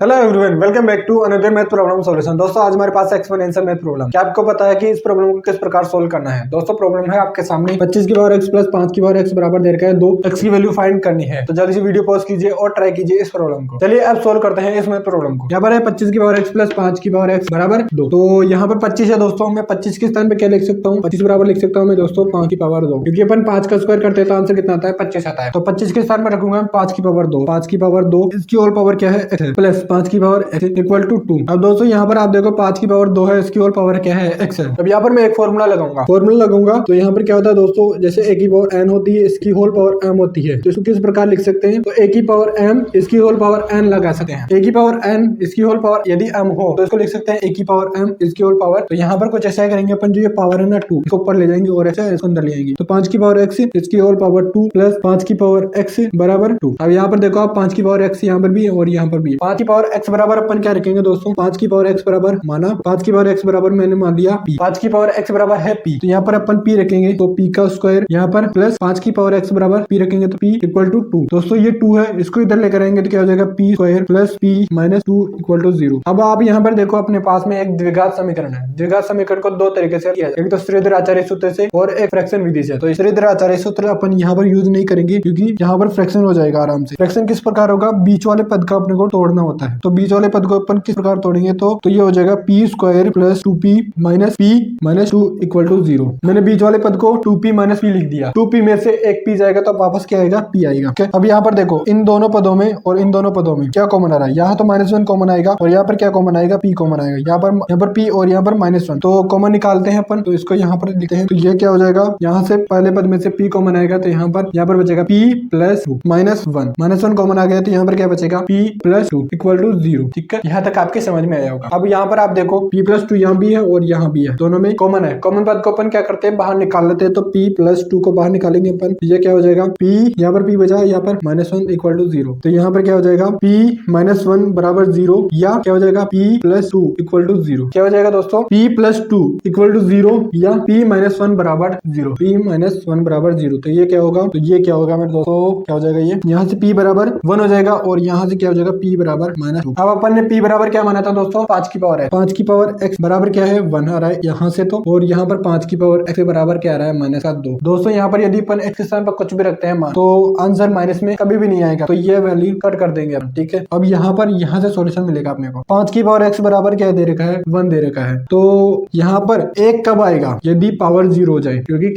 Hello everyone, welcome back to another math problem solution. दोस्तों आज हमारे पास एक्सपोनेंशियल मैथ प्रॉब्लम। क्या आपको पता है कि इस प्रॉब्लम को किस प्रकार सोल्व करना है? दोस्तों प्रॉब्लम है आपके सामने 25 की पावर x प्लस 5 की पावर x बराबर दे रखा है 2 x की वैल्यू फाइंड करनी है। तो जल्दी से वीडियो पॉज कीजिए और ट्राई कीजिए इस प्रॉब्लम को। चलिए अब सोल्व करते हैं इस मैथ प्रॉब्लम को। यहाँ पर है 25 की पावर x प्लस 5 की पावर x बराबर 2। तो यहाँ पर 25 है दोस्तों, मैं 25 के स्थान पे क्या लिख सकता हूँ? 25 बराबर लिख सकता हूँ मैं दोस्तों 5 की पावर 2, क्योंकि अपन 5 का स्क्वायर करते हैं तो आंसर कितना आता है? 25 आता है। तो 25 के स्थान पर रखूंगा 5 की पावर 2। 5 की पावर 2 इसकी होल पावर क्या है? x प्लस 5 की पावर x इक्वल टू 2। अब दोस्तों यहाँ पर आप देखो 5 की पावर 2 है, इसकी होल पावर क्या है? x है। अब यहाँ पर मैं एक फॉर्मूला लगाऊंगा तो यहाँ पर क्या होता है दोस्तों, जैसे a की पावर n होती है, इसकी होल पावर m होती है, तो इसको किस प्रकार लिख सकते हैं? तो a की पावर m इसकी होल पावर n लगा सकते हैं। a की पावर n इसकी होल पावर यदि m हो तो इसको लिख सकते हैं a की पावर m इसकी होल पावर। तो यहाँ पर कुछ ऐसा करेंगे अपन, जो ये पावर है ना 2 इसको ऊपर ले जाएंगे और ऐसा इसको अंदर ले आएंगे। तो 5 की पावर x इसकी होल पावर 2 प्लस 5 की पावर x बराबर 2। अब यहाँ पर देखो आप 5 की पावर x यहाँ पर भी है और यहाँ पर भी। 5 की पावर x बराबर अपन क्या रखेंगे दोस्तों? 5 की पावर x बराबर माना 5 की पावर x बराबर मैंने मान लिया p। 5 की पावर x बराबर है p, तो यहाँ पर अपन p रखेंगे तो p का स्क्वायर यहाँ पर प्लस 5 की पावर x बराबर p रखेंगे तो p इक्वल टू 2। दोस्तों ये 2 है, इसको इधर लेकर आएंगे तो क्या हो जाएगा? p square plus p minus 2 equal to 0। अब आप यहाँ पर देखो अपने पास में एक द्विघात समीकरण है। द्विघात समीकरण को दो तरीके से किया जाए, एक तो श्रीधर-आचार्य सूत्र से और एक फ्रैक्शन विधि से। तो श्रीधर-आचार्य सूत्र अपन यहाँ पर यूज नहीं करेंगे, क्योंकि यहाँ पर फ्रैक्शन हो जाएगा आराम से। फ्रैक्शन किस प्रकार होगा? बीच वाले पद का अपने को तोड़ना होता है। तो बीच वाले पद को अपन किस प्रकार तोड़ेंगे? तो ये हो जाएगा p square plus 2p minus p minus 2 equal to 0। मैंने बीच वाले पद को 2p माइनस p लिख दिया। 2p में से एक p जाएगा तो वापस क्या आएगा? p आएगा। okay? अब यहाँ पर देखो इन दोनों पदों में और इन दोनों पदों में क्या कॉमन आ रहा है? यहाँ तो -1 कॉमन आएगा और यहाँ पर क्या कॉमन आएगा? p कॉमन आएगा। यहाँ पर p और यहाँ पर -1, तो कॉमन निकालते हैं अपन। तो इसको यहाँ पर लिखते हैं, तो ये क्या हो जाएगा? यहाँ से पहले पद में से p कॉमन आएगा तो यहाँ पर बचेगा p प्लस 2 -1 कॉमन आ गया तो यहाँ पर क्या बचेगा? p plus 2 equal to 0। ठीक है, यहाँ तक आपके समझ में आया होगा। अब यहाँ पर आप देखो p प्लस 2 यहाँ भी है और यहाँ भी है, दोनों में कॉमन है। कॉमन पद को अपन क्या करते हैं? बाहर निकाल लेते हैं। तो p प्लस 2 को बाहर निकालेंगे अपन, ये क्या हो जाएगा? p यहाँ पर p बचा, यहाँ पर -1 इक्वल टू 0। तो यहाँ पर क्या हो जाएगा? p -1 बराबर 0 या क्या हो जाएगा? p plus 2 equal to 0। क्या हो जाएगा दोस्तों? p प्लस 2 इक्वल टू 0 या p -1 बराबर 0। p -1 बराबर 0। तो ये क्या होगा? तो ये क्या होगा मेरे दोस्तों? क्या हो जाएगा? ये यहाँ से p बराबर 1 हो जाएगा और यहाँ से क्या हो जाएगा? p बराबर -2। अब अपन ने p बराबर क्या माना था दोस्तों? 5 की पावर है। 5 की पावर x बराबर क्या है? 1 आ रहा है यहाँ से तो, और यहाँ पर 5 की पावर x बराबर क्या आ रहा है? -2। दोस्तों यहाँ पर यदि अपन x के स्थान पर कुछ भी रखते हैं मान, तो आंसर माइनस में कभी भी नहीं आएगा, तो ये वैल्यू कट कर देंगे हम। ठीक है, अब यहाँ से सॉल्यूशन मिलेगा अपने को। 5 की पावर x बराबर क्या दे रखा है? 1 दे रखा है। तो यहाँ पर 1 कब आएगा? यदि पावर 0 हो जाए, क्योंकि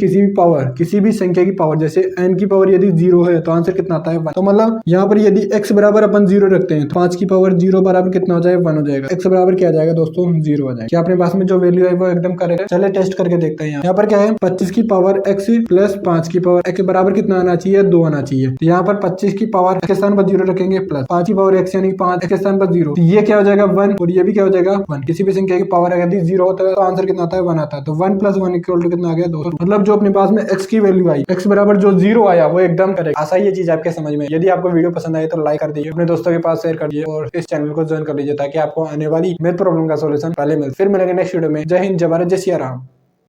किसी भी संख्या की पावर, जैसे n की पावर यदि 0 है तो आंसर कितना आता है? 1। तो मतलब यहाँ पर यदि x बराबर अपन 0 रखते हैं तो 5 की पावर 0 बराबर कितना हो जाए? 1 हो जाएगा। x बराबर क्या आ जाएगा दोस्तों? 0 आ जाएगा। क्या अपने पास में जो वैल्यू है वो एकदम करेक्ट है? चलिए टेस्ट करके देखते हैं। यहाँ पर क्या है? 25 की पावर x प्लस 5 की पावर x बराबर कितना आना चाहिए? 2 आना चाहिए। तो यहाँ पर 25 की पावर x के स्थान पर 0 रखेंगे प्लस 5 की पावर x यानी 5 के स्थान पर 0, तो ये क्या हो जाएगा? 1 और ये भी क्या हो जाएगा? 1। किसी भी संख्या की पावर यदि 0 होता है तो आंसर कितना आता है? 1 आता है। तो 1 प्लस 1 इक्वल टू कितना आ गया? 2। मतलब जो अपने पास में x की वैल्यू आई, x बराबर जो 0 आया वो एकदम करेक्ट। आशा ये चीज आपके समझ में। यदि आपको वीडियो पसंद आए तो लाइक कर दीजिए, अपने दोस्तों के पास शेयर कर दीजिए और इस चैनल को ज्वाइन कर लीजिए, ताकि आपको आने वाली मैथ प्रॉब्लम का सॉल्यूशन पहले मिले। फिर मिलेंगे नेक्स्ट वीडियो में। जय हिंद, जय भारत, जय सिया राम।